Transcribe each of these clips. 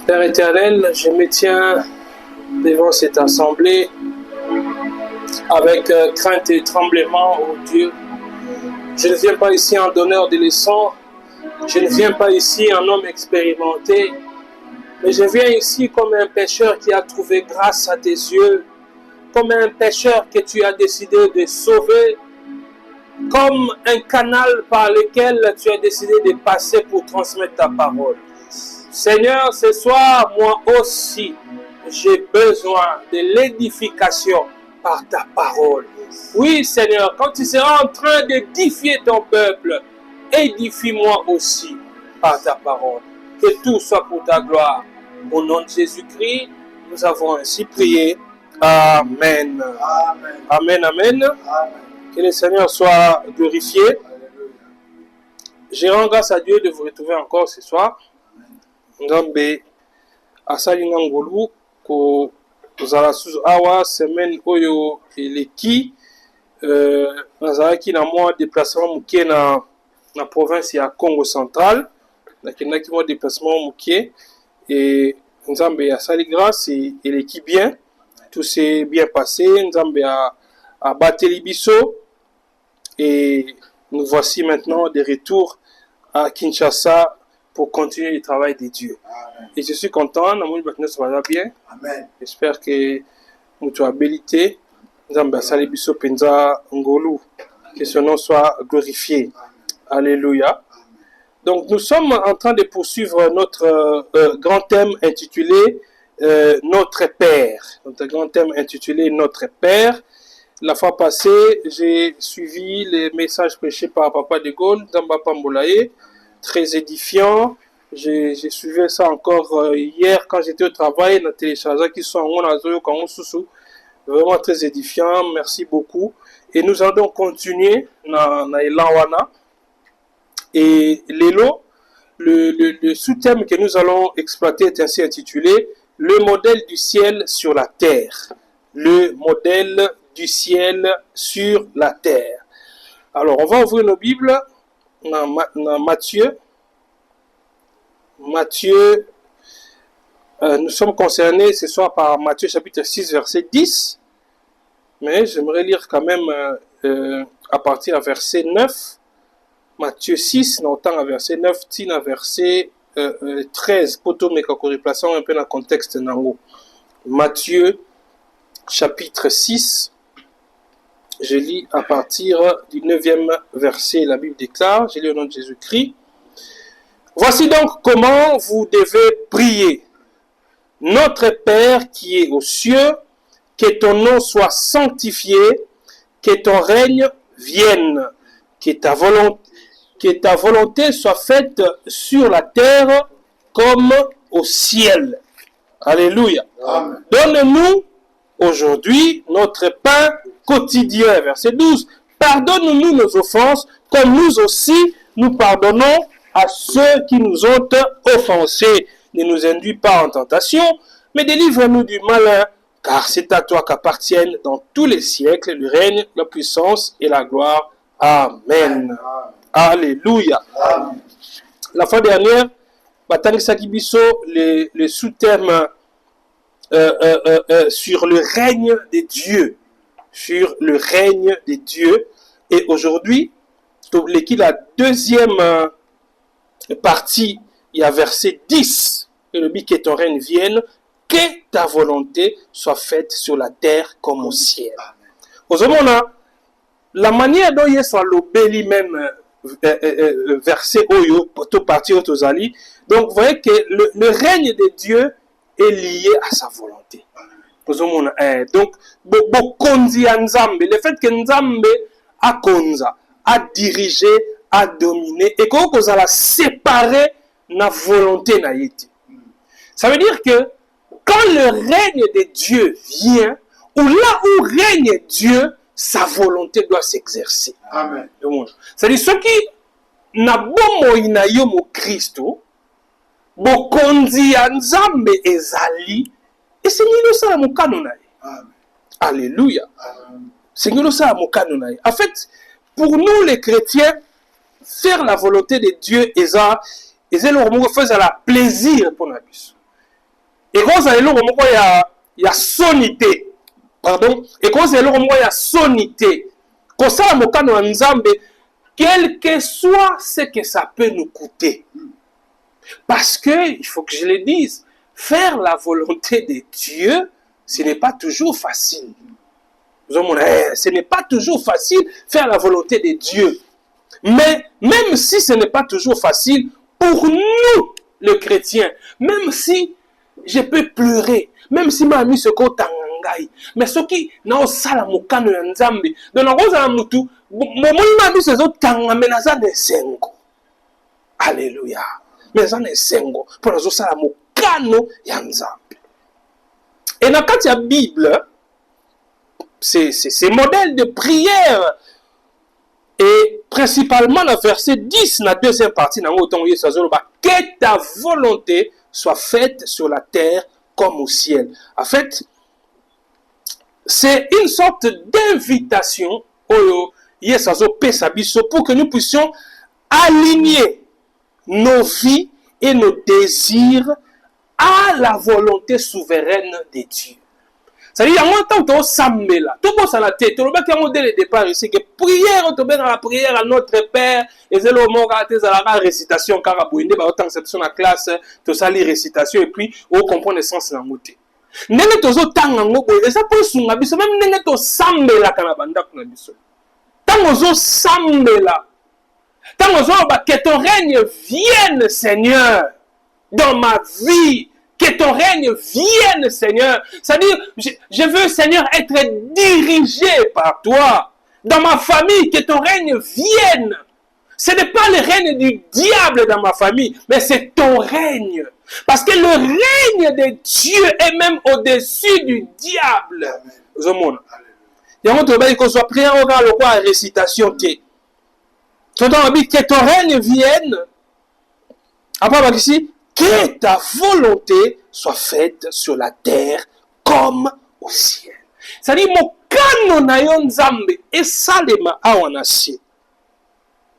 Père éternel, je me tiens devant cette assemblée avec crainte et tremblement, oh Dieu. Je ne viens pas ici en donneur de leçons, je ne viens pas ici en homme expérimenté, mais je viens ici comme un pécheur qui a trouvé grâce à tes yeux, comme un pécheur que tu as décidé de sauver, comme un canal par lequel tu as décidé de passer pour transmettre ta parole. Seigneur, ce soir, moi aussi, j'ai besoin de l'édification par ta parole. Oui, Seigneur, quand tu seras en train d'édifier ton peuple, édifie-moi aussi par ta parole. Que tout soit pour ta gloire. Au nom de Jésus-Christ, nous avons ainsi prié. Amen. Amen. Amen. Amen. Amen. Que le Seigneur soit glorifié. Je rends grâce à Dieu de vous retrouver encore ce soir. Ngambe asali ngangolu ko zala suzu awa semaine oyo eleki nazalaki na mwa déplacement muke na province ya Congo central, nakendaki mwa déplacement muke et Nzambe asali grâce et eleki bien, tout s'est bien passé. Nzambe a bateli biso et nous voici maintenant de retour à Kinshasa pour continuer le travail de Dieu. Amen. Et je suis content, ça va bien. Amen. J'espère que nous avons habilité. Que son nom soit glorifié. Amen. Alléluia. Amen. Donc nous sommes en train de poursuivre notre grand thème intitulé Notre Père. Notre grand thème intitulé Notre Père. La fois passée, j'ai suivi les messages prêchés par Papa de Gaulle, Damba Pambolaye. Très édifiant. J'ai suivi ça encore hier quand j'étais au travail. La télécharge qui sont en vraiment très édifiant. Merci beaucoup. Et nous allons continuer dans Elawana. Et l'élo, le sous-thème que nous allons exploiter est ainsi intitulé Le modèle du ciel sur la terre. Le modèle du ciel sur la terre. Alors, on va ouvrir nos Bibles. Dans Matthieu, nous sommes concernés ce soir par Matthieu chapitre 6 verset 10, mais j'aimerais lire quand même à partir du verset 9, Matthieu 6, notamment à verset 9, tina verset 13, poto mais quand on replaçons un peu dans le contexte nango. Matthieu chapitre 6, je lis à partir du 9e verset, la Bible déclare, je lis au nom de Jésus-Christ. Voici donc comment vous devez prier. Notre Père qui est aux cieux, que ton nom soit sanctifié, que ton règne vienne, que ta volonté soit faite sur la terre comme au ciel. Alléluia. Amen. Donne-nous aujourd'hui notre pain quotidien. Verset 12. Pardonne-nous nos offenses, comme nous aussi nous pardonnons à ceux qui nous ont offensés. Ne nous induis pas en tentation, mais délivre-nous du malin, car c'est à toi qu'appartiennent dans tous les siècles le règne, la puissance et la gloire. Amen. Amen. Alléluia. Amen. La fois dernière, Batani Sakibiso, le sous-thème sur le règne des dieux. Sur le règne des dieux. Et aujourd'hui, la deuxième partie, il y a verset 10. Et le but que ton règne vienne, que ta volonté soit faite sur la terre comme au ciel. Aujourd'hui, la manière dont il y a sur l'obéli même verset Oyo, tout partir aux Ali. Donc, vous voyez que le règne de Dieu est lié à sa volonté. Donc, le fait que Nzambe a konza, a dirigé, a dominé, et qu'on a séparé la volonté na yeti. Ça veut dire que quand le règne de Dieu vient, ou là où règne Dieu, sa volonté doit s'exercer. Amen. C'est-à-dire ceux qui n'a bon moïna yo mo Christo, bo konzi ya Nzambe ezali, et c'est nous ça mon canonai. Alléluia. C'est nous ça mon canonai. En fait, pour nous les chrétiens, faire la volonté de Dieu, ils ont leur faisait la plaisir pour la bus. Et quand ça il y a sonité. Pardon. Et quand ça il y a sonité. Quand ça mokano nzambe, quel que soit ce que ça peut nous coûter. Parce que, il faut que je le dise, faire la volonté de Dieu, ce n'est pas toujours facile. Ce n'est pas toujours facile faire la volonté de Dieu. Mais même si ce n'est pas toujours facile, pour nous, les chrétiens, même si je peux pleurer, même si ma amie se côte mais ce qui n'a pas ça la mokano ya nzambe donc na koza na mutu momoni biso ezotanga me naza na esengo alléluia mais naza na esengo mpo nazosala mokano ya nzambe et na kati ya Bible c'est modèle de prière et principalement le verset 10 la deuxième partie dans que ta volonté soit faite sur la terre comme au ciel. En fait, c'est une sorte d'invitation pour que nous puissions aligner nos vies et nos désirs à la volonté souveraine de Dieu. C'est-à-dire, il y a un temps où tu là. Tout le monde la tête. Tout le monde dès le départ ici que prière, tu as la prière à notre Père. Et c'est le moment où tu as la récitation. Car à Bouindé, autant que c'est la classe, tu as la récitation et puis on comprend le sens de la montée. Nenge tozo tanga ngoko eza po sunga biso même nenge to sambela kana banda kuna biso tango zo sambela tango zo ba que ton règne vienne Seigneur dans ma vie que ton règne vienne Seigneur c'est-à-dire je veux Seigneur être dirigé par toi dans ma famille que ton règne vienne. Ce n'est pas le règne du diable dans ma famille, mais c'est ton règne. Parce que le règne de Dieu est même au-dessus du diable. Vous avez il y a un moment qu'on soit prié au gars, le quoi, récitation qui que ton règne vienne. Après, ici, que ta volonté soit faite sur la terre comme au ciel. C'est-à-dire, mon canon na yon zambe et salema awanasi.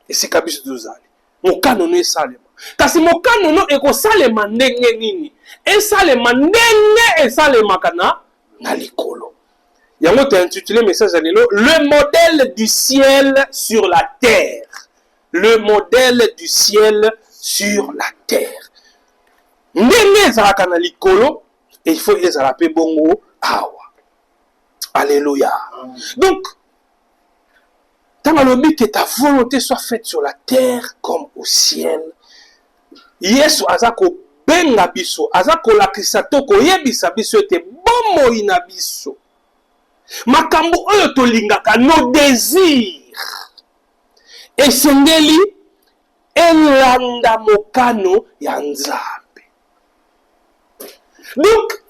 Et c'est kabiso dozali. Mon canon est salema. Kasi mon canon est salema ndenge nini. Et salema ndenge et salema kana na likolo. Yango t'as intitulé message à l'élo, le modèle du ciel sur la terre. Le modèle du ciel sur la terre. Ndenge ezalaka na likolo et il faut ezala pe bongo awa. Alléluia. Donc tant que ta volonté soit faite sur la terre comme au ciel. Yesu azako benga biso, azako lakisa to koyebisa biso te bomo ina biso. Makambo oyo tolingaka nos désirs. Esengeli elanda mokano ya Nzambe. Donc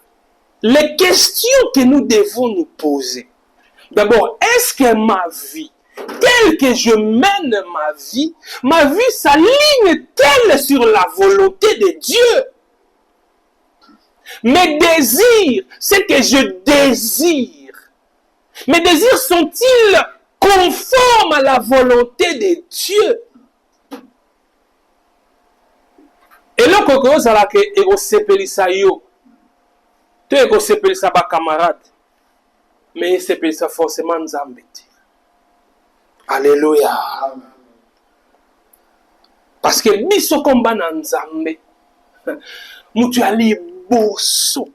les questions que nous devons nous poser. D'abord, est-ce que ma vie, telle que je mène ma vie s'aligne-t-elle sur la volonté de Dieu? Mes désirs, ce que je désire, mes désirs sont-ils conformes à la volonté de Dieu? Et là, quand on a yo, tu es ba camarade, mais c'est ça forcément Nzambe. Alléluia. Parce que biso komba na Nzambe, mutu ali boso.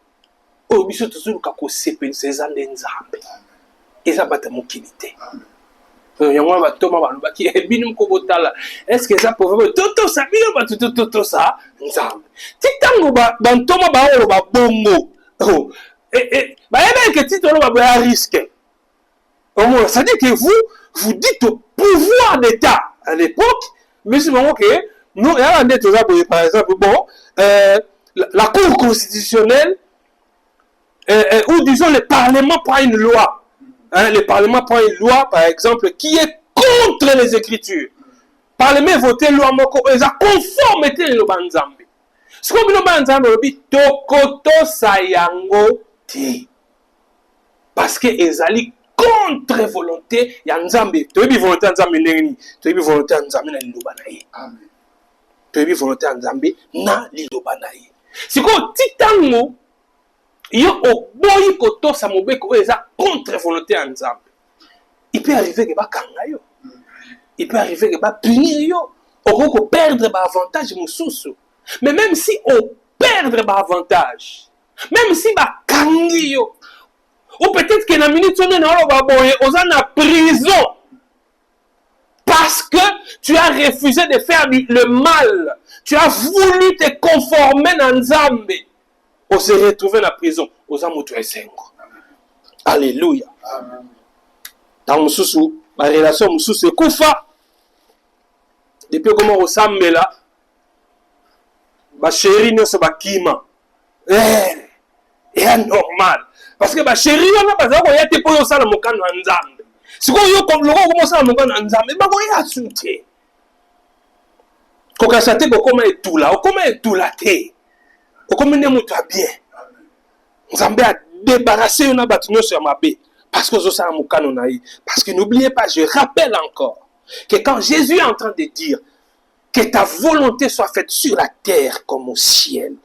O biso tuzuluka ko sepelisa ezande Nzambe. Eza bata mokilité. Yango ba toma ba lobaki ebinu ko botala. Est-ce que ça pour toto ça bino ba toto ça Nzambe. Titango ba ntoma ba olo ba bongo. Oh. Bah, il y a un risque. Ça dit que vous dites au pouvoir d'État à l'époque, mais c'est vraiment que nous, par exemple, bon, la Cour constitutionnelle, ou disons le Parlement prend une loi. Hein, le Parlement prend une loi, par exemple, qui est contre les Écritures. Parlement voté loi moko, ils ont conformité le Banzambe. Ce qu'on dit le Banzambe, c'est Tokoto Sayango. Parce que ezali contre volonté ya Nzambe. Toyebi volonté ya Nzambe ndenge, toyebi volonté ya Nzambe na liloba na ye. Amen. Toyebi volonté ya Nzambe na liloba na ye. Siko titango yo oboyi koto sa mobeko eza contre volonté ya Nzambe. Il peut arriver que bakanga yo. Il peut arriver que punir yo. Oko perdre ba avantage mususu. Mais même si on perdre ba avantage, même si bakangi yo, ou peut-être que na minute on est en prison parce que tu as refusé de faire le mal, tu as voulu te conformer dans Nzambe, on se retrouve dans la prison aux amoutoué sengo. Alléluia. Dans mususu ba relation mususu ekufa depuis comment ressemble là ba chéri ne se bakima et normal parce que ba chéri wana baza ko yete po yo sala mokano ya Nzambe siko yo ko loko ko sala mokano ya Nzambe ba ko ya sunte ko kasate ko koma etula te ko koma ne mutu bien Nzambe a débarrassé yo na batu nyonso ya mabe parce que zo sala mokano na yi. Parce que n'oubliez pas, je rappelle encore que quand Jésus est en train de dire que ta volonté soit faite sur la terre comme au ciel,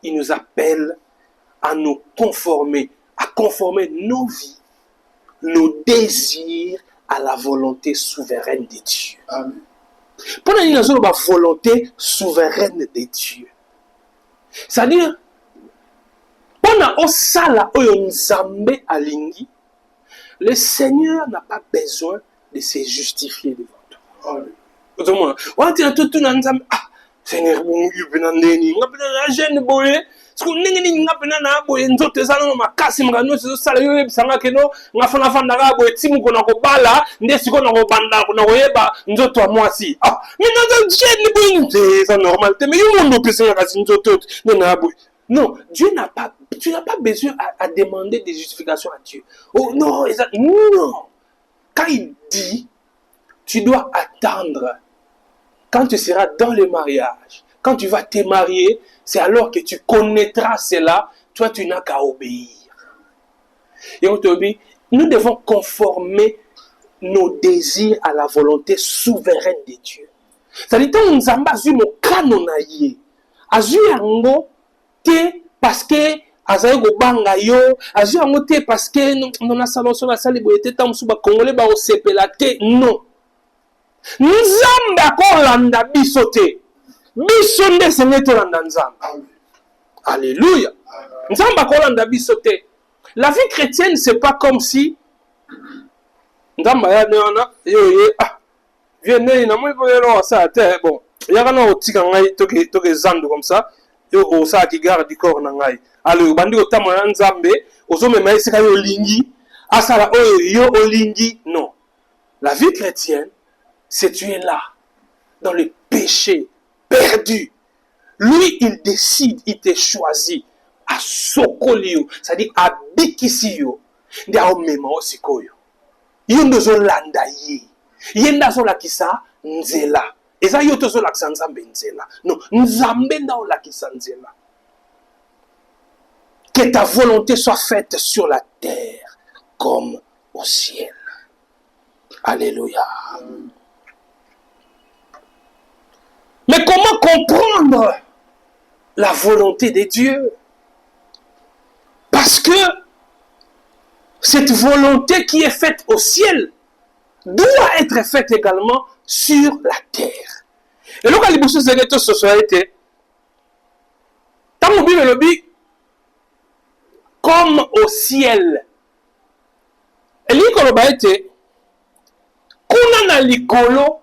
il nous appelle à nous conformer, à conformer nos vies, nos désirs à la volonté souveraine de Dieu. Amen. Pour nous, nous avons la volonté souveraine de Dieu. C'est-à-dire, pendant au sala oyo Nzambe alingi, le Seigneur n'a pas besoin de se justifier devant toi. Seigneur, non, Dieu n'a pas, tu n'as pas besoin à demander des justifications à Dieu. Oh non, non. Quand il dit, tu dois attendre. Quand tu seras dans le mariage, quand tu vas te marier, c'est alors que tu connaîtras cela. Toi, tu n'as qu'à obéir. Et on te dit, nous devons conformer nos désirs à la volonté souveraine de Dieu. C'est-à-dire, quand nous avons vu mon canonaïe, azu yango te parce que azaye go banga yo, azu yango te parce que non na salon sur la salle boyete tam suba congolais ba o sepela te, non. Nzambe akolanda biso te. Biso nde senge tolanda Nzambe. Alléluia. Nzambe akolanda biso te. La vie chrétienne, c'est pas comme si Nzambe ya nona yo viens na moi ko ça te bon. Ya kana otika ngai toke zando comme ça. Yo o sa ki garde du corps na ngai. Alors bandi ko tamana Nzambe ozo mema esika yo lingi asala oyo yo olingi, non. La vie chrétienne, c'est tu es là dans le péché perdu. Lui, il décide, il te choisit à sokolio, c'est-à-dire à bikisio, ndia o mema osikoyo. Yondo zo landa ye. Yenda zo la kisa nzela. Eza yoto zo la kisa Nzambe nzela. Non, Nzambe nda o la kisa nzela. Que ta volonté soit faite sur la terre comme au ciel. Alléluia. Mais comment comprendre la volonté de Dieu? Parce que cette volonté qui est faite au ciel doit être faite également sur la terre. Et donc, les bouches de société, tant que Bible le dit, comme au ciel. Et l'ikolobaete, kuna na likolo,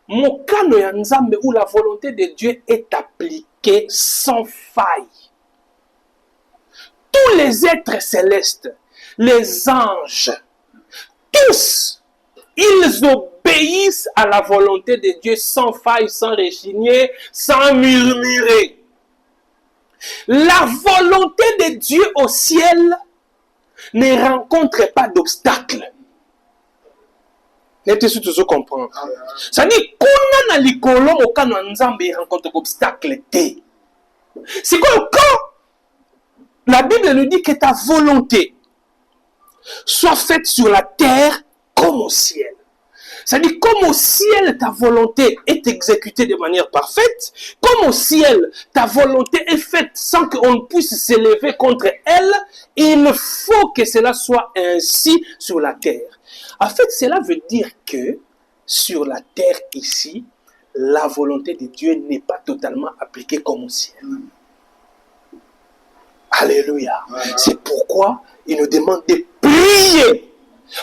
mokano ya Nzambe où la volonté de Dieu est appliquée sans faille. Tous les êtres célestes, les anges, tous, ils obéissent à la volonté de Dieu sans faille, sans rechigner, sans murmurer. La volonté de Dieu au ciel ne rencontre pas d'obstacle. N'êtes-vous toujours comprendre? Ça dit, quand likolo mokano Nzambe rencontre d'obstacle te. C'est quand la Bible nous dit que ta volonté soit faite sur la terre comme au ciel. C'est-à-dire, comme au ciel, ta volonté est exécutée de manière parfaite, comme au ciel, ta volonté est faite sans qu'on puisse s'élever contre elle, il faut que cela soit ainsi sur la terre. En fait, cela veut dire que sur la terre ici, la volonté de Dieu n'est pas totalement appliquée comme au ciel. Alléluia. C'est pourquoi il nous demande de prier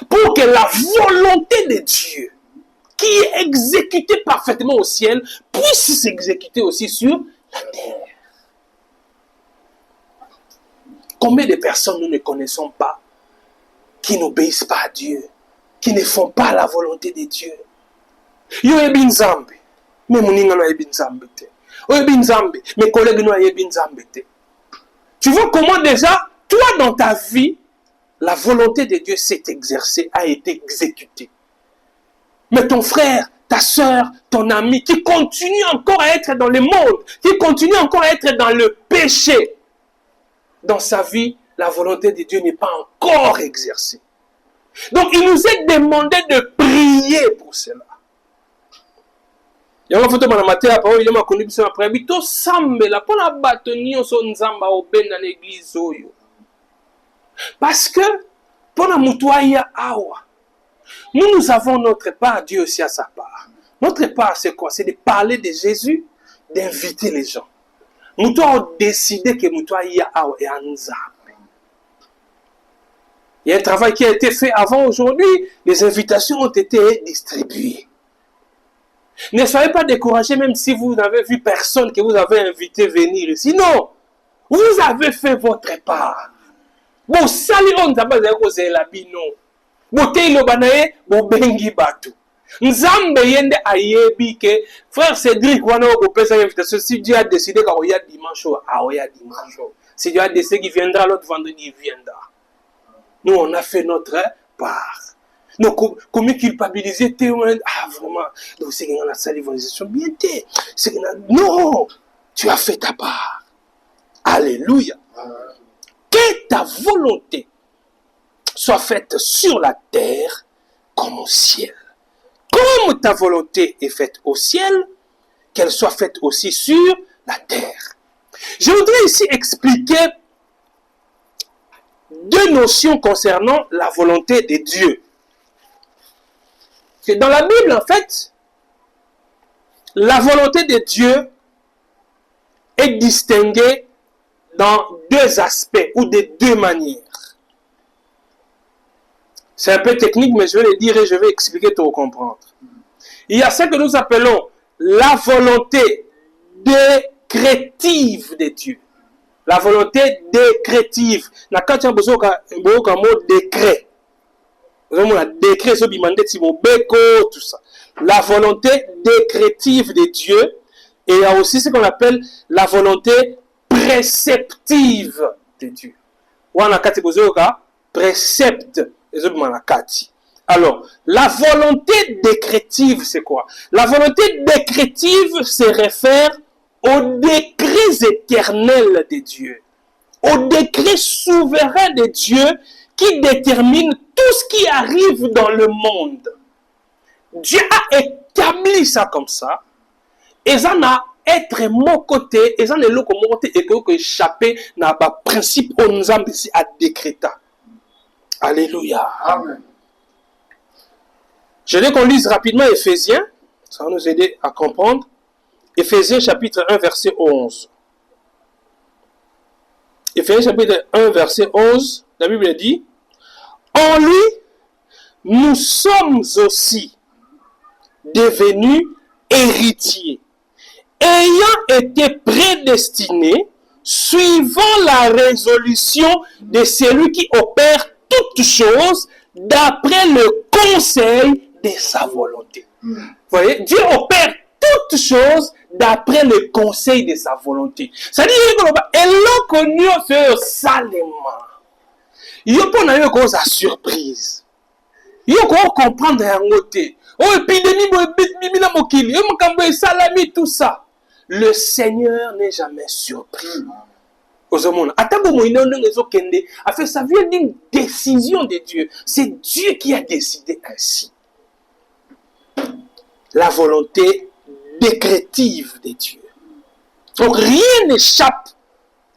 pour que la volonté de Dieu, qui est exécutée parfaitement au ciel, puisse s'exécuter aussi sur la terre. Combien de personnes nous ne connaissons pas qui n'obéissent pas à Dieu, qui ne font pas la volonté de Dieu? Yo ebi nzambe, mais moninga no ebi nzambe te. O ebi nzambe, mes collègues no ebi nzambe te. Tu vois comment déjà, toi dans ta vie, la volonté de Dieu s'est exercée, a été exécutée. Mais ton frère, ta soeur, ton ami, qui continue encore à être dans le monde, qui continue encore à être dans le péché, dans sa vie, la volonté de Dieu n'est pas encore exercée. Donc il nous est demandé de prier pour cela. Il y a une photo de ma tête, il y a une connexion après. Il y a une sambela pour la bâtonnier sur nzamba au ben dans l'église. Parce que pour la moutoya awa, nous avons notre part, Dieu aussi a sa part. Notre part, c'est quoi? C'est de parler de Jésus, d'inviter les gens. Nous avons décidé que moutoya awa est en nzamba. Il y a un travail qui a été fait avant aujourd'hui. Les invitations ont été distribuées. Ne soyez pas découragés même si vous n'avez vu personne que vous avez invité venir ici. Non, vous avez fait votre part. Bon, sali on taba zeko la bino. Bote ilo banaye bo bengi batu. Nzambe yende ayebi ke frère Cédric wana ko pesa invitation. Si Dieu a décidé qu'il y a dimanche, il y a dimanche. Si Dieu a décidé qu'il viendra l'autre vendredi, il viendra. Nous on a fait notre part. Donc, comment culpabiliser? Ah, vraiment, donc c'est qu'on a sa l'évangélisation bien. Non, tu as fait ta part. Alléluia. Que ta volonté soit faite sur la terre comme au ciel. Comme ta volonté est faite au ciel, qu'elle soit faite aussi sur la terre. Je voudrais ici expliquer deux notions concernant la volonté de Dieu. Dans la Bible, en fait, la volonté de Dieu est distinguée dans deux aspects ou de deux manières. C'est un peu technique, mais je vais le dire et je vais expliquer pour comprendre. Il y a ce que nous appelons la volonté décrétive de Dieu. La volonté décrétive. Na quand tu as besoin d'un mot décret. Décret, tout ça. La volonté décrétive de Dieu. Et il y a aussi ce qu'on appelle la volonté préceptive de Dieu. Précepte. Alors, la volonté décrétive, c'est quoi? La volonté décrétive se réfère aux décrets éternels de Dieu. Au décret souverain de Dieu qui détermine tout ce qui arrive dans le monde. Dieu a établi ça comme ça. Et ça n'a être mon côté, et ça n'est l'autre côté, et que échapper n'a pas principe on nous a ici à décréter. Alléluia. Amen. Je veux qu'on lise rapidement Éphésiens. Ça va nous aider à comprendre. Éphésiens chapitre 1 verset 11. Éphésiens chapitre 1 verset 11. La Bible dit: en lui, nous sommes aussi devenus héritiers, ayant été prédestinés, suivant la résolution de celui qui opère toutes choses d'après le conseil de sa volonté. Vous voyez, Dieu opère toutes choses d'après le conseil de sa volonté. C'est-à-dire que l'on connu ce salement. Il y a pas une cause à surprise. Il y a qu'on comprendre un côté. Oh, épidémie, salami, tout ça. Le Seigneur n'est jamais surpris. Ça vient d'une décision de Dieu. C'est Dieu qui a décidé ainsi. la volonté décrétive de Dieu. Donc rien n'échappe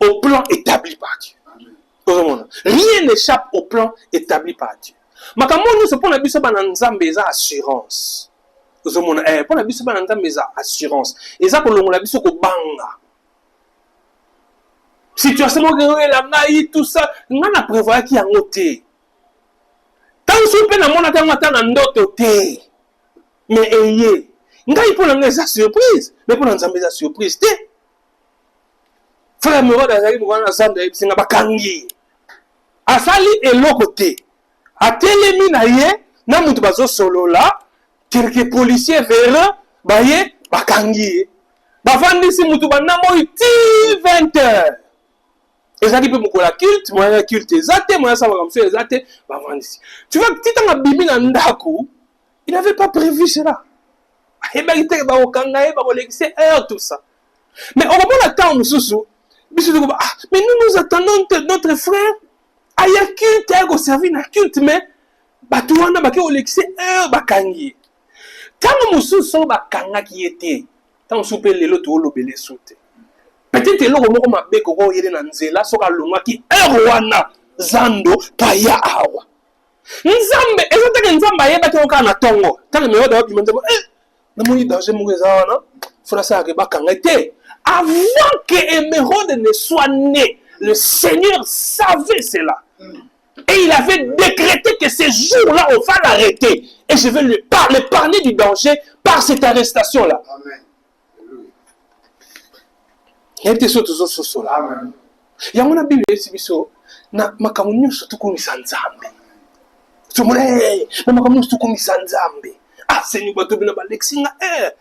au plan établi par Dieu. Rien n'échappe au plan établi par Dieu. Makambo nyonso mpona biso bana nzambe eza assurance. Ozomona mpona biso bana nzambe eza assurance. Eza kolongola biso kobanga. Situation moko elanga tout ça, nga na prévoir ki yango te. Tant so pe na mona tango tanga ndoto te. Mais eye, ngai mpona nga eza surprise, mais mpona nzambe eza surprise te. Frère Mero d'azali mokwana na zande bisinga bakangi. Asali eloko te. Atelemi na ye na mutu bazo solola, quelques policiers verront baye bakangi. Bavandisi mutu banamo iti 20 heures. Ezali pe mokola culte, moyen culte ezate, moyen sa makamso ezate, bavandisi. Tu vois, titanga bimi na ndako, il n'avait pas prévu cela. Et bien, il était tout ça. Mais au moment d'attendre, mais nous attendons notre frère. Il y a culte, il y a servi dans culte, mais Batouana Baki Olexé, Bakangi. Tant que nous sommes Bakanga qui était, tant que nous sommes les lots de l'obélé sauté. Peut-être que l'on m'a dit que il est dans Zela, soit l'on qui Erwana Zando Paya Awa. Nzambe, est-ce que Nzamba yeba ki okana tongo? Tant que me oda bi mende na moni danger mo eza wana. Fona sa ke bakanga te. Avant que Émeraude ne soit né, le Seigneur savait cela. Et il avait décrété que ce jour-là, on va l'arrêter. Et je vais lui parler du danger par cette arrestation-là. Amen. Il y a des choses là. Amen. Il y a une Bible qui dit na makamunyo surtout comme Nzambe. Tout le monde na makamunyo surtout comme Nzambe. Ah, Seigneur, bato bina balexinga mais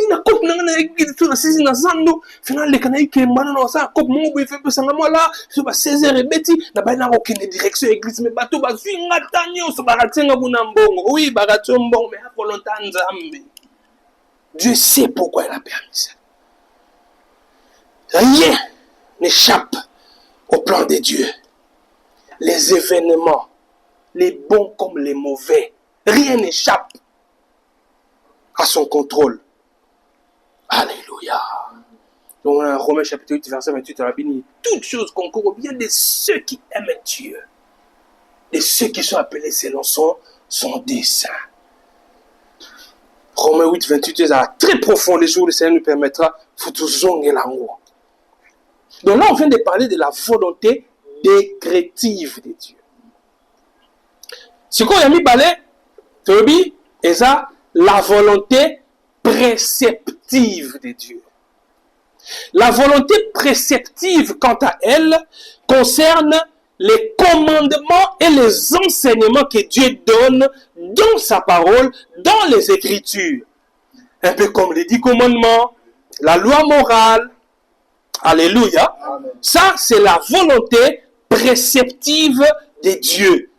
na coupe na église tout na sisi na zando final le kana ikembana na sa coupe mo bo fait pesanga mola so ba 16h ebeti na ba na okende direction église mais bato ba zwinga tanyo so ba ratsenga kuna mbongo oui ba ratso mbongo mais volonté Nzambe. Dieu sait pourquoi il a permis ça. Rien n'échappe au plan de Dieu. Les événements, les bons comme les mauvais, rien n'échappe à son contrôle. Alléluia. Donc, Romains chapitre 8, verset 28, on a béni. Toutes choses concourent au bien de ceux qui aiment Dieu, de ceux qui sont appelés selon son dessein. Romains 8, 28, c'est très profond. Les jours où le Seigneur nous permettra, faut tout zonger l'amour. Donc là, on vient de parler de la volonté décrétive de Dieu. Ce qu'on a mis balai, Tobi, et ça, la volonté préceptive de Dieu. La volonté préceptive, quant à elle, concerne les commandements et les enseignements que Dieu donne dans sa parole, dans les Écritures. Un peu comme les 10 commandements, la loi morale. Alléluia. Amen. Ça, c'est la volonté préceptive de Dieu.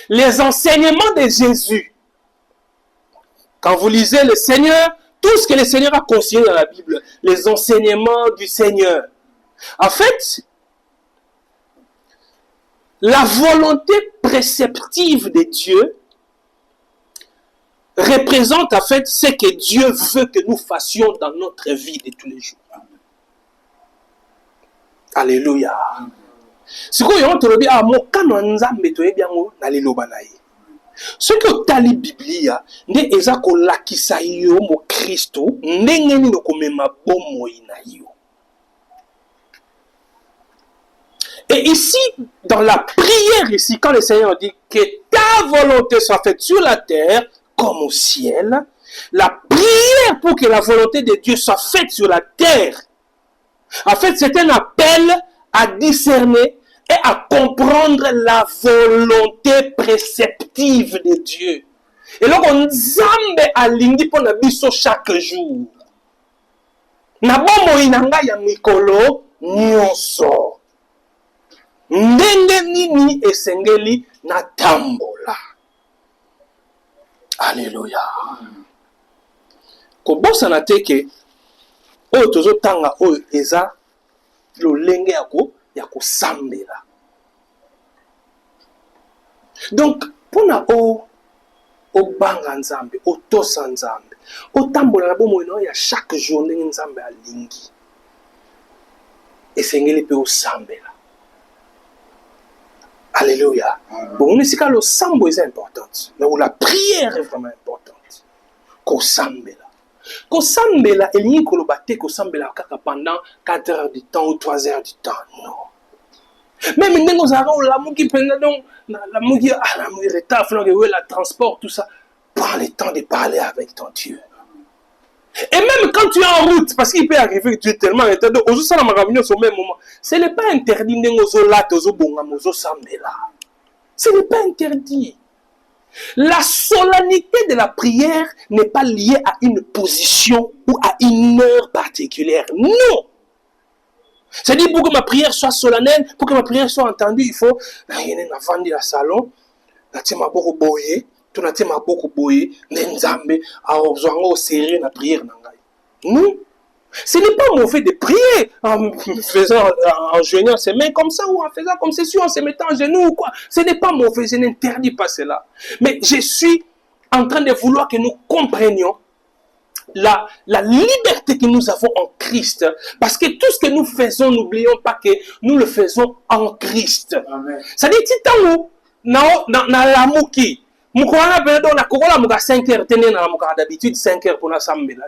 Les enseignements de Jésus. Quand vous lisez le Seigneur, tout ce que le Seigneur a consigné dans la Bible, les enseignements du Seigneur. En fait, la volonté préceptive de Dieu représente en fait ce que Dieu veut que nous fassions dans notre vie de tous les jours. Alléluia. Ce que vous avez dit, ce que tali Biblia, ne ezako lakisa yo mo Christo, ndenge ni nokomema bomo ina yo. Et ici, dans la prière ici, quand le Seigneur dit que ta volonté soit faite sur la terre comme au ciel, la prière pour que la volonté de Dieu soit faite sur la terre, en fait, c'est un appel à discerner et à comprendre la volonté préceptive de Dieu. Et donc, on zambe alingi pour na biso chaque jour. Na bomo inanga ya mikolo nyonso. Ndenge nini esengeli na tambola. Alléluia. Kobosa na teke oyo tozotanga oyo eza lolenge ya kosambela. Donc, pona o obanga nzambe, otosa nzambe, otambola na bomoi na ya chaque jour ndenge nzambe alingi. Esengeli pe osambela. Alléluia. Bon, on sait que le sambo est important. Mais la prière est vraiment importante. Kosambela. Kosambela, il n'y a que le bâté kosambela pendant 4 heures du temps ou 3 heures du temps. Non. Même si nous avons la mouki pendant la mouki retard, la transport, tout ça, prends le temps de parler avec ton Dieu. Et même quand tu es en route, parce qu'il peut arriver que tu es tellement interdit, au même moment, ce n'est pas interdit de ce n'est pas interdit. La solennité de la prière n'est pas liée à une position ou à une heure particulière. Non! C'est-à-dire, pour que ma prière soit solennelle, pour que ma prière soit entendue, il faut vendre le salon, tu n'as pas beaucoup boyé, n'enzambe, à au sérieux la prière. Non, ce n'est pas mauvais de prier en joignant ses mains comme ça ou en faisant comme ceci, en se mettant à genoux ou quoi. Ce n'est pas mauvais, je n'interdis pas cela. Mais je suis en train de vouloir que nous comprenions la liberté que nous avons en Christ. Parce que tout ce que nous faisons, n'oublions pas que nous le faisons en Christ. C'est-à-dire, dans l'amour qui d'habitude 5 heures pour la sambela.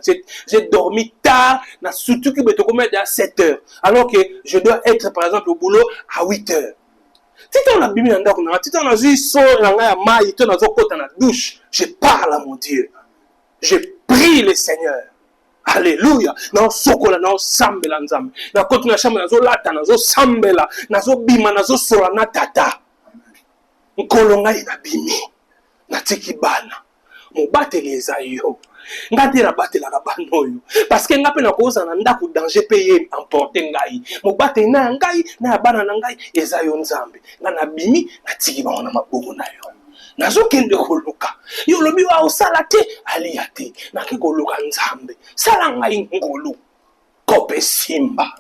J'ai dormi tard, surtout que je me à 7 heures. Alors que je dois être par exemple au boulot à 8 heures. Si tu as Bible si tu as la douche, je parle à mon Dieu. Je prie le Seigneur. Alléluia. Non sokola non sambela nzambe. Na kotu na shamba nazo lata nazo sambela, nazo bima nazo sola na tata. Nkolonga ina bimi. Natiki bana. Mobateli eza yo. Ngatela batela na banoyo. Parce que ngape na koza na ndako danger payer emporter ngai. Mobateli na ngai na bana na ngai eza yo nzambe. Ngana bimi natiki ba na mabongo na yo. Nazo kende koluka. Yo lobi wa osala te aliya te. Naki koluka nzambe. Sala ngai ngolu. Kope simba.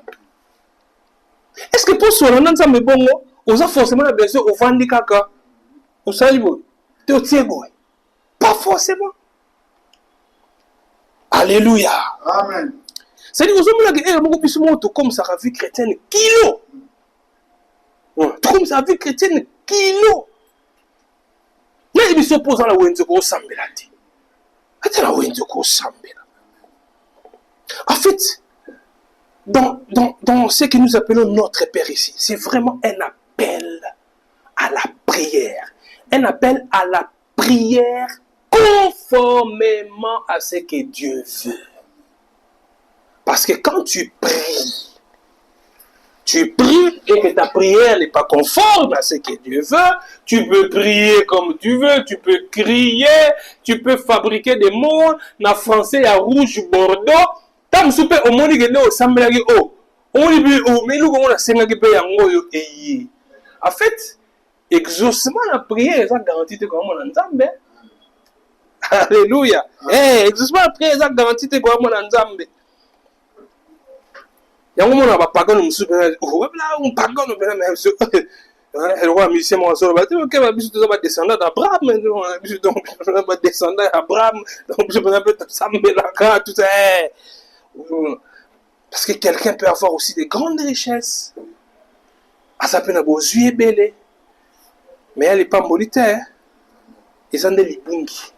Est-ce que pour solo nzambe bongo, oza forcément besoin ovandi kaka. Osalibo. Pas forcément. Alléluia. Amen. C'est-à-dire que comme ça la vie chrétienne kilo. Comme ça la vie chrétienne kilo. Mais il se pose à la wenzoko sambela. La wenzoko sambela. En fait, dans ce que nous appelons notre Père ici, c'est vraiment un appel à la prière. Un appel à la prière conformément à ce que Dieu veut. Parce que quand tu pries et que ta prière n'est pas conforme à ce que Dieu veut, tu peux prier comme tu veux, tu peux crier, tu peux fabriquer des mots, en français à rouge, bordeaux, tam soupe au monde que nous sommes là, on dit, mais nous, on a 5 ans, en fait, exaucement la prière est garantie comme on entend. Alléluia. Exaucement la prière est garantie comme on entend. Yango mona ba pagano musupe webla un pagano bena même le roi musicien mo solo ba te ba bisu to ba descendant d'Abraham donc ba descendant d'Abraham donc je peux un peu sambela ka tout ça. Parce que quelqu'un peut avoir aussi des grandes richesses. Ah ça peut na bozuye belé. Mais elle n'est pas molitaire. Ils ont des libungi.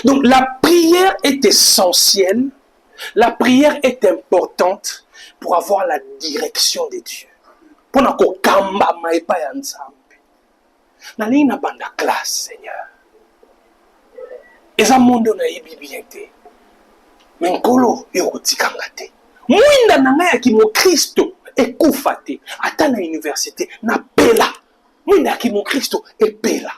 Donc la prière est essentielle. La prière est importante pour avoir la direction de Dieu. Pour na ko kamba maipa ya nzambe. Na lina banda classe Seigneur. Eza mondo na yebi bien te. Mais nkolo yo kotikanga te. Mwinda na ngai ya kimo Kristo ekufa te. Ata na université na pela. Mwinda ya kimo Kristo epela.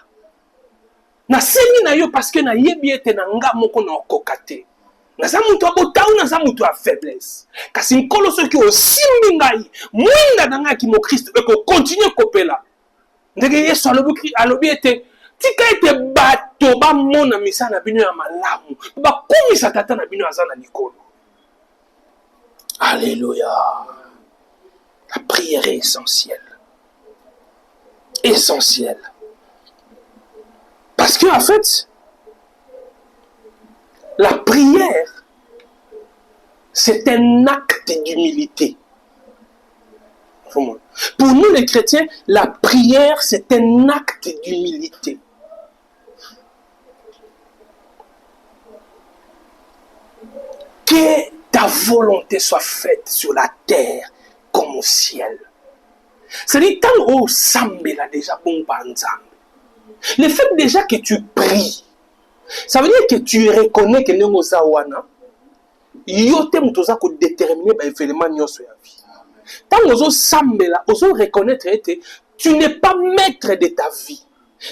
Na semi na yo parce que na yebi ete na nga moko na okoka te. Naza mutu abotau naza mutu a faiblesse. Kasi nkolo soki osimbi ngai mwinda na ngai ya kimo Kristo eko continue kopela. Ndenge Yesu alobi ete tika ete bato bamona misala na bino ya malamu bakomisa tata na bino aza na likolo. Alléluia. La prière est essentielle. essentielle. Parce que en fait, la prière, c'est un acte d'humilité. Pour nous les chrétiens, la prière, c'est un acte d'humilité. Que ta volonté soit faite sur la terre comme au ciel. C'est-à-dire, tant au sambe là déjà bon banzam. Le fait déjà que tu pries, ça veut dire que tu reconnais que nous zawana, yote mutoza ko déterminer ba événement nyoso ya vie. Tant au sambe là, oso reconnaître que tu n'es pas maître de ta vie.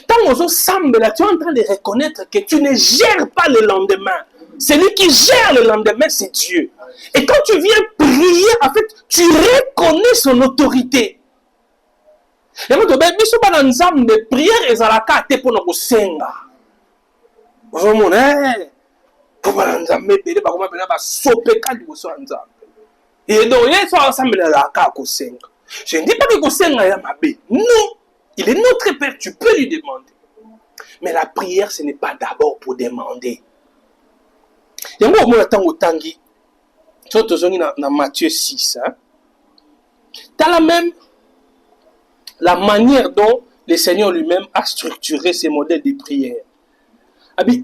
Tant au sambe là, tu es en train de reconnaître que tu ne gères pas le lendemain. Celui qui gère le lendemain, c'est Dieu. Et quand tu viens prier, en fait, tu reconnais son autorité. Et quand tu dis que prière est à la carte pour nous senga. Vous voyez, pour nous senga, et donc, il faut ensemble la carte pour senga. Je ne dis pas que senga est ma bé. Non, il est notre Père, tu peux lui demander. Mais la prière, ce n'est pas d'abord pour demander. Il y a un moment où Tangi, dans Matthieu 6, dans la manière dont le Seigneur lui-même a structuré ses modèles de prière.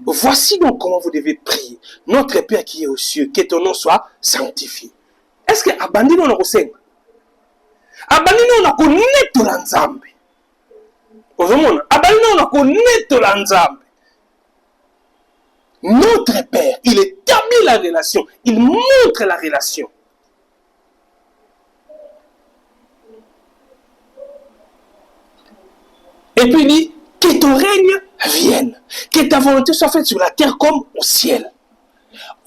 Voici donc comment vous devez prier. Notre Père qui est aux cieux, que ton nom soit sanctifié. Est-ce que abandonne on a conseillé? Abandonne on a connaît tout l'ensemble. Abandonne on a connaît tout l'ensemble. Notre Père, il établit la relation, il montre la relation. Et puis il dit, que ton règne vienne, que ta volonté soit faite sur la terre comme au ciel.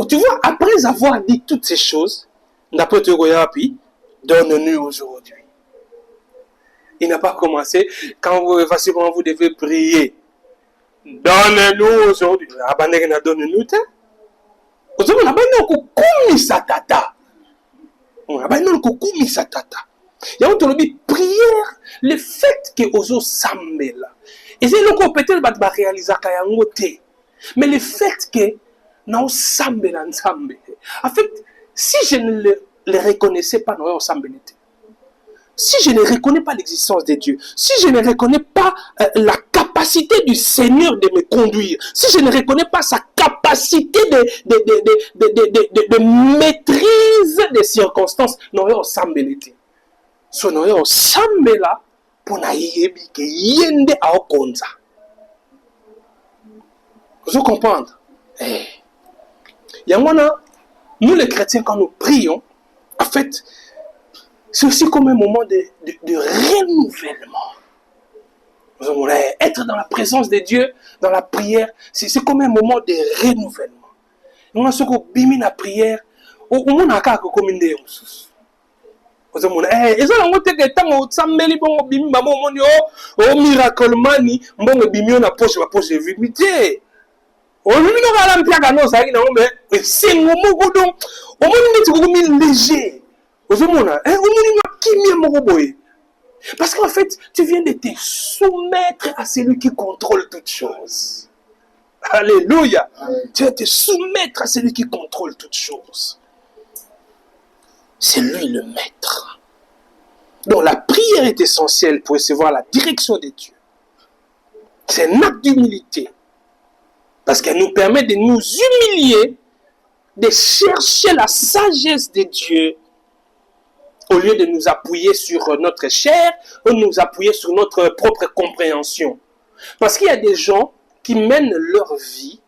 Tu vois, après avoir dit toutes ces choses, d'après Togoyapi, donne-nous aujourd'hui. Il n'a pas commencé, voici comment vous devez prier. Donne-nous aujourd'hui. Donne-nous. Aujourd'hui, il y a une prière, le fait que Ozo Sambela. Et c'est le coup peut-être que réaliser mais le fait que nous Sambela ensemble. En fait, si je ne le reconnaissais pas, nous ensemble. Si je ne reconnais pas l'existence de Dieu, si je ne reconnais pas la capacité du Seigneur de me conduire, si je ne reconnais pas sa capacité de maîtrise des circonstances, nous ensemble. So nous ensemble là pour naïebi que yende a okonza. Vous comprenez? Nous les chrétiens quand nous prions, en fait, c'est aussi comme un moment de renouvellement. Vous voulez être dans la présence de Dieu, dans la prière, c'est comme un moment de renouvellement. Nous avons ce qu'on bimi la prière, au moins on a qu'à commander. Vous avez dit, ils ont dit que tant que Sambeli bon bimi maman mon yo, au miracle mani, bon bimi on a poche vite. On lui n'a pas l'empire à nous, ça y est, mais c'est un moment où on est léger. Vous avez dit, parce qu'en fait, tu viens de te soumettre à celui qui contrôle toutes choses. Alléluia. Tu vas te soumettre à celui qui contrôle toutes choses. C'est lui le maître. Donc la prière est essentielle pour recevoir la direction de Dieu. C'est un acte d'humilité. Parce qu'elle nous permet de nous humilier, de chercher la sagesse de Dieu, au lieu de nous appuyer sur notre chair, ou nous appuyer sur notre propre compréhension. Parce qu'il y a des gens qui mènent leur vie,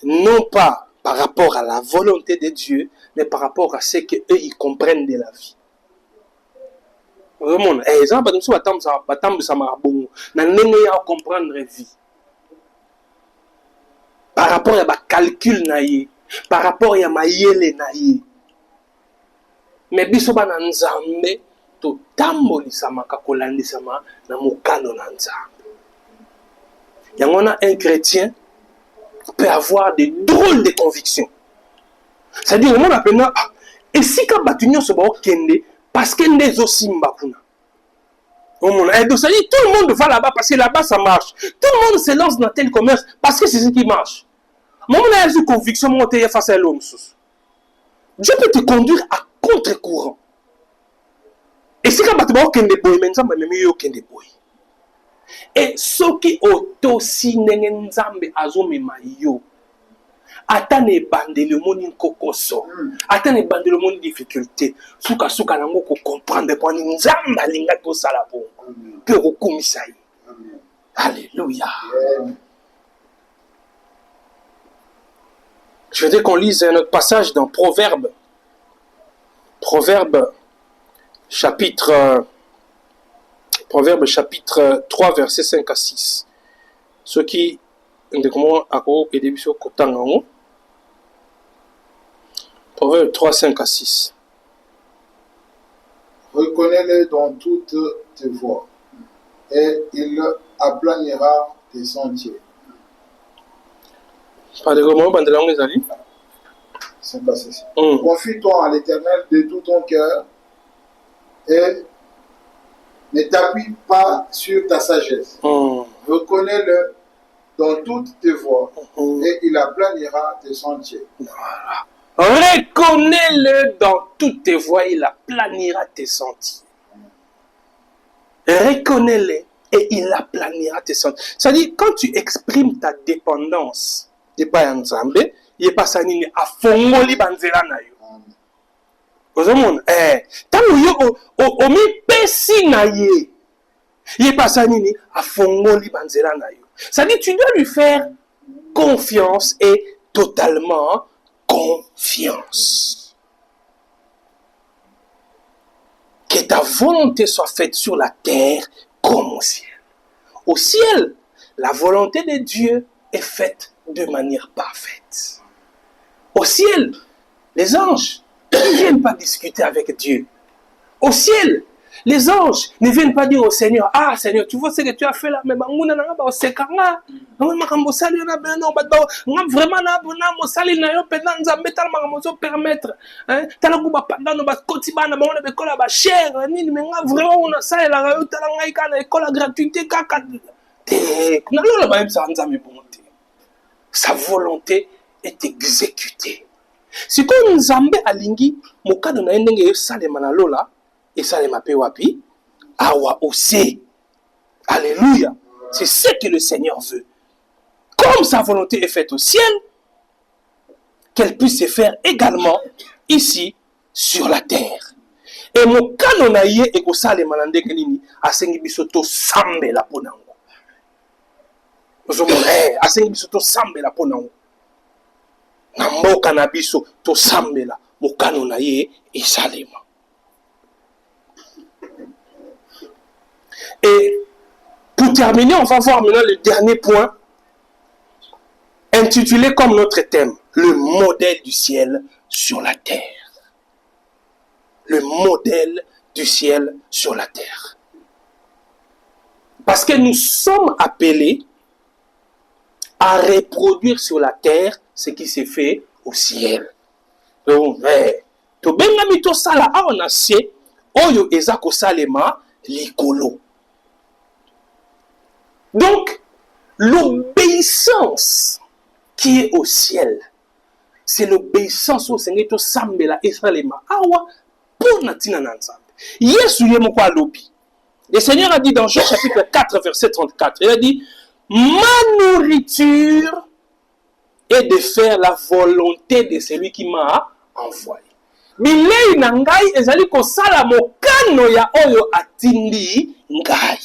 non pas par rapport à la volonté de Dieu, mais par rapport à ce qu'eux, ils comprennent de la vie. Vraiment, comprendre la vie. Par rapport à ma calcul naïe, par rapport à ma yele naïe. Mais bisoba na nzambe to tambolisama kakolandisama na mukano na nzambe. Yangona un chrétien peut avoir des drôles de convictions. C'est-à-dire au moment appelé et si ka batunyo so ba okende parce que ndezo simba kuna. Et donc, ça dit, tout le monde va là-bas parce que là-bas, ça marche. Tout le monde se lance dans tel commerce parce que c'est ce qui marche. Moi, j'ai une conviction montée face à l'homme. Dieu peut te conduire à contre-courant. Et c'est quand tu vas au Kendeboy, mais tu vas au Kendeboy. Et ce qui autosi n'engenzambe azomemayo. Atane bande le monde kokoso. Atane bande le monde difficulté. Souka nango ko comprendre pour nzamba linga to sala bon. Que rekomisa yi. Alléluia. Je veux qu'on lise un autre passage dans Proverbe. Proverbe chapitre 3 versets 5 à 6. Ce qui Proverbe 3, 5 à 6. Reconnais-le dans toutes tes voies, et il aplanira tes sentiers. Confie-toi à l'Éternel de tout ton cœur, et ne t'appuie pas sur ta sagesse. Reconnais-le dans toutes tes voies, et il aplanira tes sentiers. Voilà. Reconnais-le dans toutes tes voies, il aplanira tes sentiers. Reconnais-le et il aplanira tes sentiers. C'est-à-dire, quand tu exprimes ta dépendance, il pas ensemble, il pas ça ni à fongoli banzela na yo. Ozomon, tango yo o mi pesi na ye. Il pas ça ni à fongoli banzela na yo. C'est-à-dire, tu dois lui faire confiance et totalement confiance. Que ta volonté soit faite sur la terre comme au ciel. Au ciel, la volonté de Dieu est faite de manière parfaite. Au ciel, les anges ne viennent pas discuter avec Dieu. Au ciel, les anges ne viennent pas dire au Seigneur, ah Seigneur, tu vois ce que tu as fait là, mais vraiment, sa volonté est exécutée. Si comme Nzambe alingi, mokado na ndenge salema na lola, et salema pe wapi, awa aussi. Alléluia. C'est ce que le Seigneur veut. Comme sa volonté est faite au ciel, qu'elle puisse se faire également ici sur la terre. Et mon canonaïe et salema na ndenge nini, asengi biso to sambe la ponango. Asengi biso to sambe la ponango. Na mboka na biso to sambela mokano na ye esalema. Et pour terminer, on va voir maintenant le dernier point intitulé comme notre thème, le modèle du ciel sur la terre. Le modèle du ciel sur la terre. Parce que nous sommes appelés à reproduire sur la terre ce qui s'est fait au ciel. Donc, tobengami to sala aona se oyo ezako salema likolo. Donc, l'obéissance qui est au ciel, c'est l'obéissance au Seigneur to sambela Israelema. Awa pour natina nanzambe. Yesu yemoko alobi. Le Seigneur a dit dans Jean chapitre 4 verset 34, il a dit, ma nourriture est de faire la volonté de celui qui m'a envoyé. Bilei na ngai ezali kosala mokano ya oyo atindi ngai.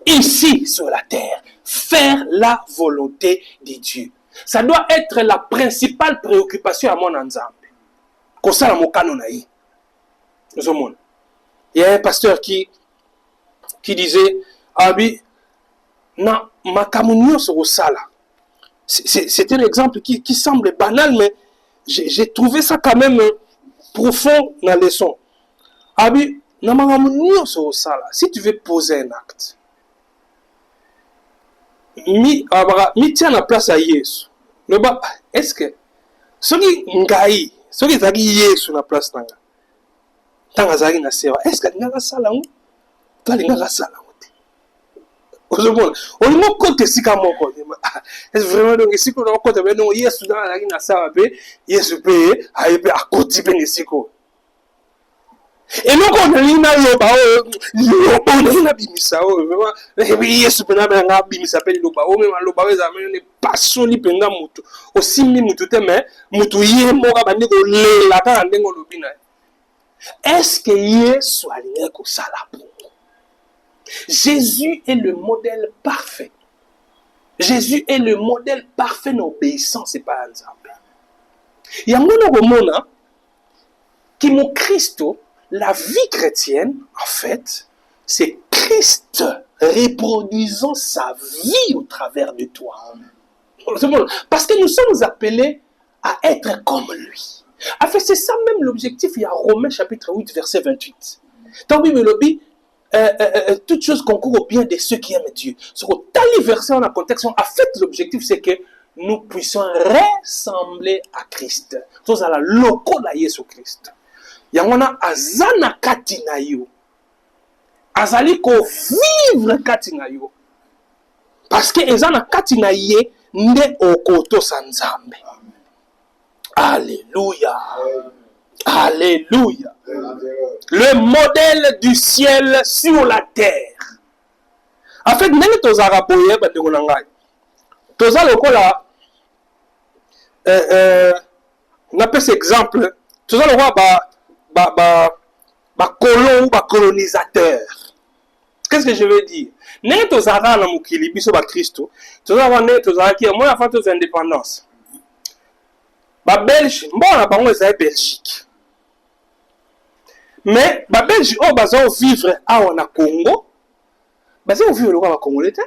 Ici sur la terre, faire la volonté de Dieu. Ça doit être la principale préoccupation à mon ensemble. Kosala mokano na ye. Il y a un pasteur qui disait, abi na makamunyo sur sala. C'est un exemple qui semble banal, mais j'ai trouvé ça quand même profond dans la leçon. Abi, si tu veux poser un acte, mi tiens la place à Yesu. Est-ce que ce qui est Yesu la place nanga, tanga zaki na sewa, est-ce que nanga sala ou alingaka sala te ozomona olingo kote sika moko vraiment donc siko na kote be donc Yesu na alaki na sala pe Yesu pe ayepe akoti pe nisiko eloko olingi na yoba liloba olingi na bimisa vraiment Yesu pe na nga bimisa pe liloba mema loba eza mene pasoli penga mutu osimbi mutu te mais mutu ye moko bandi kolela kaka ndenge olobi na ye. Est-ce que Yesu alingi kosala pour nous? Jésus est le modèle parfait. Jésus est le modèle parfait d'obéissance et pas ensemble. Il y a un moment qui mon Christ, la vie chrétienne, en fait, c'est Christ reproduisant sa vie au travers de toi. Parce que nous sommes appelés à être comme lui. En fait, c'est ça même l'objectif. Il y a Romains chapitre 8, verset 28. Tant que le dit, toute chose concourt au bien de ceux qui aiment Dieu. Sur tel verset en contexte, en fait, l'objectif, c'est que nous puissions ressembler à Christ. Tous à la loco de Jésus Christ. Il y a un azana katinayo. Azali ko vivre katinayo. Parce que azana katinaye ne okoto sanzambe. Alléluia. Alléluia. Le modèle du ciel sur la terre. En fait, nous sommes tous arabes, tous lokola on appelle cet exemple, tous colon ou colonisateur. Qu'est-ce que je veux dire? Nous sommes tous arabes dans mukili biso ba Christo. Tous arabes tous arabes qui moi la fin tous indépendance. Ba Belge, bon la bango c'est Belgique. Mais ba Belge oh bazo vivre à na Congo. Bazo vivre le quoi Congolais té.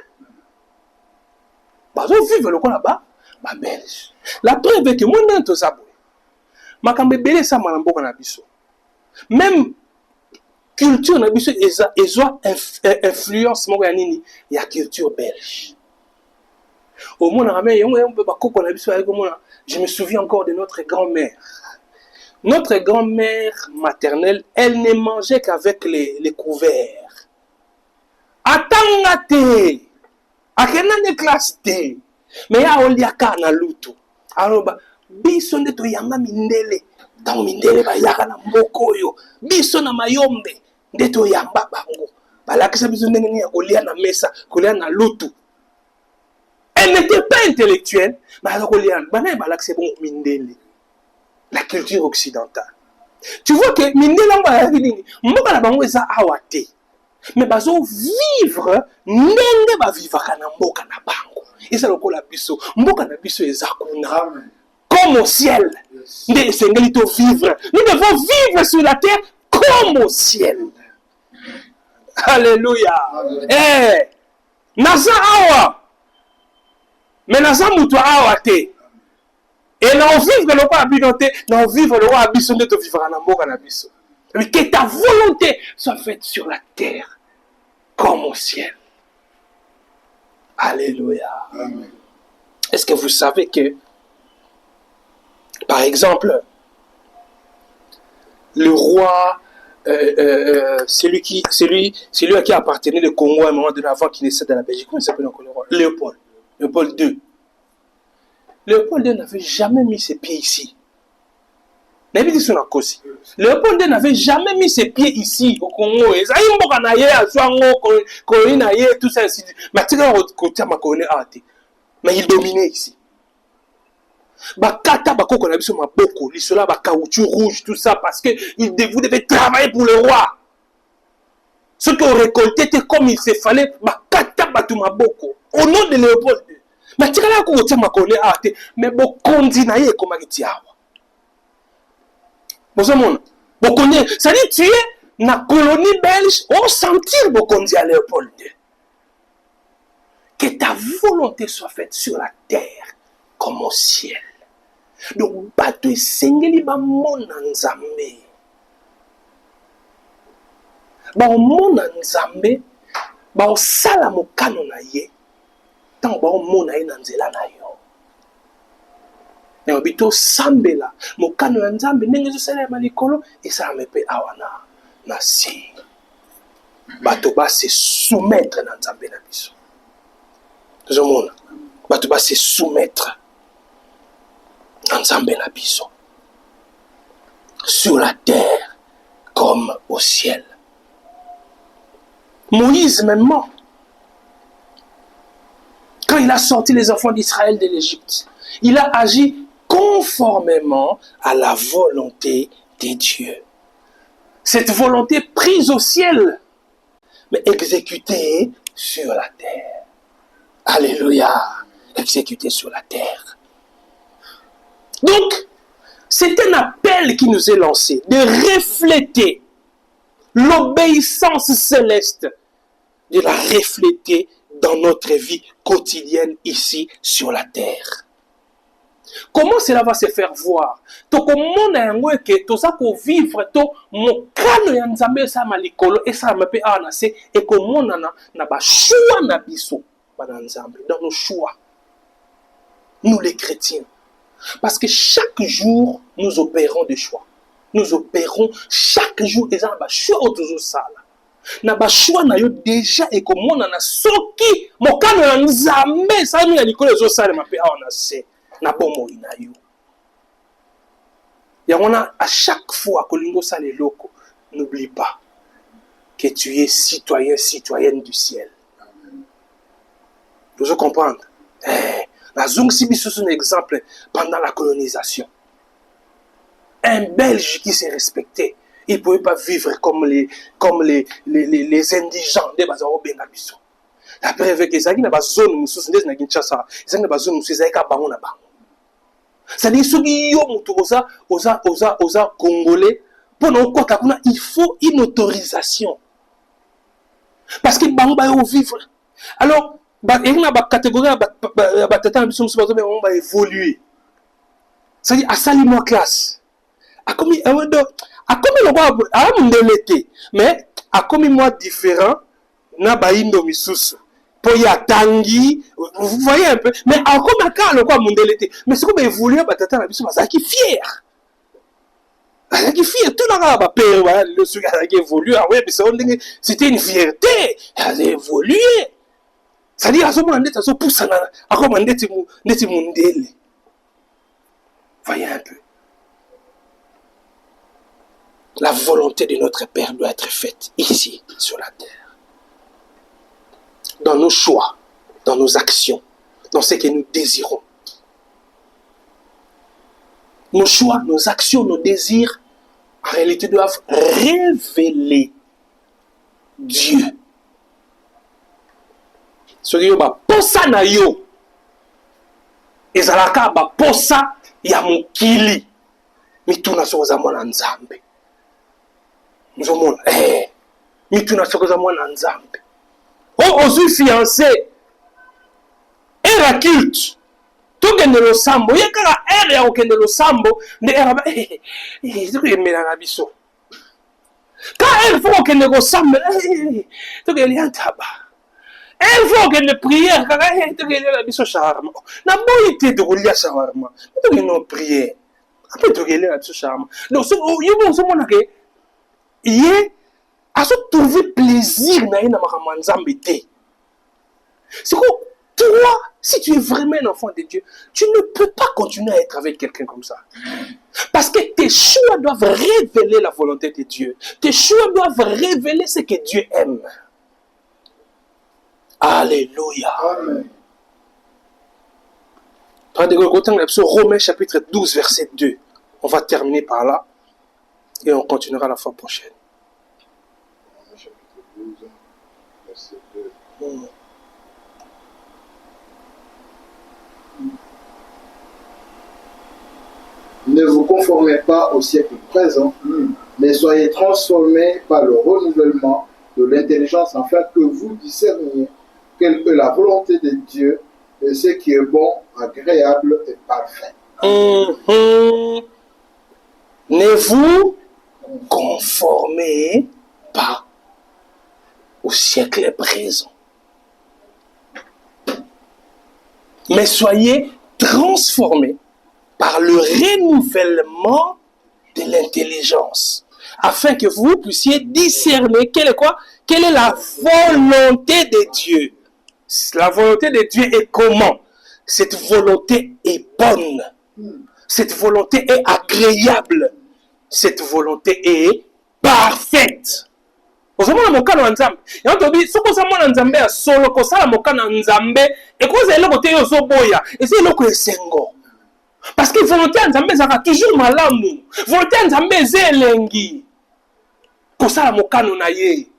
Bazo vivre le quoi là-bas ba Belge. La preuve est que moi dans tout ça. Makambe belé ça malamboka na biso. Même culture na biso ezo influence moko ya nini ya culture belge. Au monde ramé bakoko na biso je me souviens encore de notre grand-mère. Notre grand-mère maternelle, elle ne mangeait qu'avec les couverts. Atangate, akena ne classe te, mais ya oliaka na lutu. Alors biso nde to yamba mindele, tango mindele ba yaka na mboko yo. Biso na mayombe nde to yamba bango. Balakisa biso ndenge ni ya kolia na mesa, kolia na lutu. Elle n'était pas intellectuelle, mais c'est bon mindele. La culture occidentale. Tu vois que mindele mboka na bango eza awate. Mais bazo vivre ndenge ba vivaka na mboka na bango. Eza lokola biso, mboka na biso eza kuna. Comme au ciel. Nde sengeli to vivre. Nous devons vivre sur la terre comme au ciel. Alléluia. Eh, naza awa. Mais nous sommes tous awate. Et nous vivons le roi abinoté, nous vivons le roi abissonné de vivre en amour en abysso. Mais que ta volonté soit faite sur la terre comme au ciel. Alléluia. Amen. Est-ce que vous savez que, par exemple, le roi, celui à qui appartenait le Congo à un moment donné avant qu'il naisse de la Belgique, comment il s'appelle encore le roi? Léopold II. Léopold II n'avait jamais mis ses pieds ici. Léopold II n'avait jamais mis ses pieds ici au Congo. Mais il dominait ici. Bakata bakoko na biso maboko, lisola ba caoutchouc rouge, tout ça parce que vous devez travailler pour le roi. Ce qu'on récoltait était comme il se fallait, bakata batu maboko au nom de Léopold II. Mais tu as ko tia makone ate, mais bokondi na ye comme iti awa. Bozomona, bokondi, ça dit tu es na colonie belge, on sentir bokondi à Léopold II. Que ta volonté soit faite sur la terre comme au ciel. Donc, bato sengeli ba mona nzambe. Ba mona nzambe, ba sala mokano na ye. Tant ba mona ye na nzela na yo. Na bito sambela, mokano ya nzambe ndenge zo sala ya malikolo, et ça me pe awana na si. bato ba se soumettre na nzambe na biso. Tozomona bato ba se soumettre na nzambe na biso, sur la terre comme au ciel. Moïse même, quand il a sorti les enfants d'Israël de l'Égypte, il a agi conformément à la volonté de Dieu. Cette volonté prise au ciel, mais exécutée sur la terre. Alléluia, exécutée sur la terre. Donc, c'est un appel qui nous est lancé de refléter l'obéissance céleste, de la refléter dans notre vie quotidienne ici sur la terre. Comment cela va se faire voir? To komona yango ke toza ko vivre to mokano ya nzambe sa malikolo et ça mape ana se et komona na ba choix na biso bana nzambe dans nos choix. Nous les chrétiens. Parce que chaque jour nous opérons des choix. Nous opérons chaque jour et ça ba choix autour sala. Na ba choix na yo déjà et komona na soki mokano ya nzambe sa mi na likolo zo sala mape ana se. Na bomo ina yo. Et on a à chaque fois que l'on a les locaux, n'oublie pas que tu es citoyen, citoyenne du ciel. Vous comprenez? La Zong Sibi, c'est un exemple pendant la colonisation. Un Belge qui s'est respecté, il ne pouvait pas vivre comme les indigents des Bazaro Bengabiso. Après, avec les Zagis, il y a une zone où ils sont Kinshasa, il y a une zone où ils sont Bango. C'est-à-dire que aux Congolais, il faut une autorisation. Parce que Bangba vivre. Alors, il y a une catégorie qui va évoluer. C'est-à-dire, à Salimo classe. À combien mais à combien mois différent, na baïndo misusu. Pour y tangi, vous voyez un peu, mais encore maintenant le quoi mondelete, mais c'est comme évoluer batata la biso bazaki fier. Bazaki fier tout là ba père voilà le truc qui évolue ah ouais mais c'était une fierté, elle a évolué. Ça dit à ce moment ndeta so poussa na akoma ndeti mundele. Voyez un peu. La volonté de notre Père doit être faite ici sur la terre. Dans nos choix, dans nos actions, dans ce que nous désirons. Nos choix, nos actions, nos désirs, en réalité, doivent révéler Dieu. Ce qui est posa na yo, ezalaka ba posa ya mokili, mituna sokoza mwana nzambe. Nous avons mituna sokoza mwana nzambe. Oh, aux fiancé, era culte. Tout gagne le sambo. Il y a qu'à era au le sambo. Ne era ba. C'est que il met la biso. Quand elle faut que le sambo. Tout gagne un tabac. Elle faut que le prière. Quand elle tout gagne la biso charme. La bonité de rouler charme. Tout gagne nos prières. Après tout gagne la biso charme. Donc ce bon mon que il à se trouver plaisir na ina makamwanzambe te. C'est que toi, si tu es vraiment un enfant de Dieu, tu ne peux pas continuer à être avec quelqu'un comme ça. Parce que tes choix doivent révéler la volonté de Dieu. Tes choix doivent révéler ce que Dieu aime. Alléluia. Amen. Romains chapitre 12, verset 2. On va terminer par là et on continuera la fois prochaine. Ne vous conformez pas au siècle présent, mais soyez transformés par le renouvellement de l'intelligence afin que vous discerniez quelle est la volonté de Dieu et ce qui est bon, agréable et parfait. Ne vous conformez pas au siècle présent, mais soyez transformés par le renouvellement de l'intelligence. afin que vous puissiez discerner quelle est la volonté de Dieu. La volonté de Dieu est comment? Cette volonté est bonne. Cette volonté est agréable. Cette volonté est parfaite. Vous avez mon canon en Nzambe. Et on te dit, ce que ça m'a en Nzambe, solo, que ça mon canon en Nzambe, et que vous avez le côté de Zoboya, et c'est le côté Sengo. Parce que volonté en Nzambe, ça va toujours malamu. Volonté en Nzambe, c'est lengi. Que ça mon canon na ye.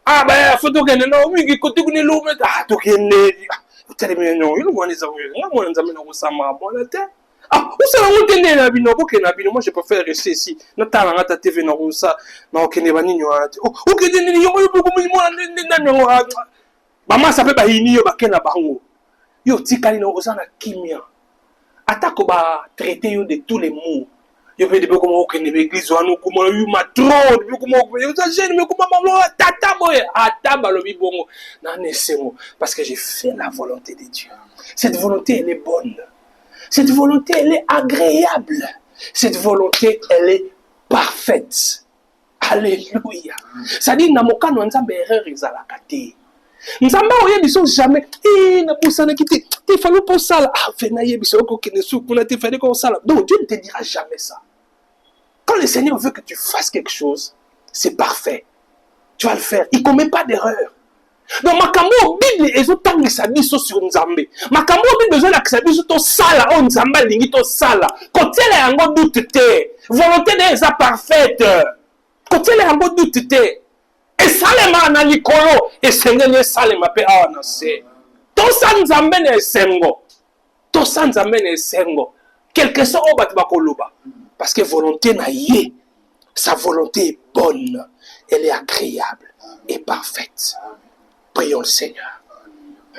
Ah, ben, faut que nous non, oui, que tu connais l'eau, mais ah, tu connais. Tu as dit, non, il nous voit les amis. Moi, on a mis ça, ma bonne tête. Ah, où ça va tenir la bino, moi je préfère rester ici. Nous t'as la TV dans ça, non que ne va ni oh, où que ne yo beaucoup moi maman ça peut pas ini yo ba kena bango. Yo tikali no ça na kimia. Attaque ba traiter yo de tous les mots. Yo peut dire comment que ne l'église ou comment yo matron, comment yo ça jeune mais comment maman tata boy, ata ba lobi bongo. Na nesemo parce que j'ai fait la volonté de Dieu. Cette volonté elle est bonne. Cette volonté, elle est agréable. Cette volonté, elle est parfaite. Alléluia. Ça dit, dans mon cas, nous avons erreur, ils ont la kate. Nous avons jamais, na poussa na kite, il faut pour ça. Ah, fenaye biso ko kinesu, kuna te fait comme ça. Donc Dieu ne te dira jamais ça. Quand le Seigneur veut que tu fasses quelque chose, c'est parfait. Tu vas le faire. Il ne commet pas d'erreur. Donc, makambo Bible ezotangisa biso sur Nzambe. Makambo Bible ezolakisa biso to sala o Nzambe alingi to sala. Kotiela yango doute te. Volonté de eza parfaite. Kotiela yango doute te. Esalema na likolo esengeli esalema pe awa na se. Tosa Nzambe na esengo. Tosa Nzambe na esengo. Quelque soit o batu bakoloba. Parce que volonté na ye. Sa volonté est bonne. Elle est agréable et parfaite. Prions le Seigneur.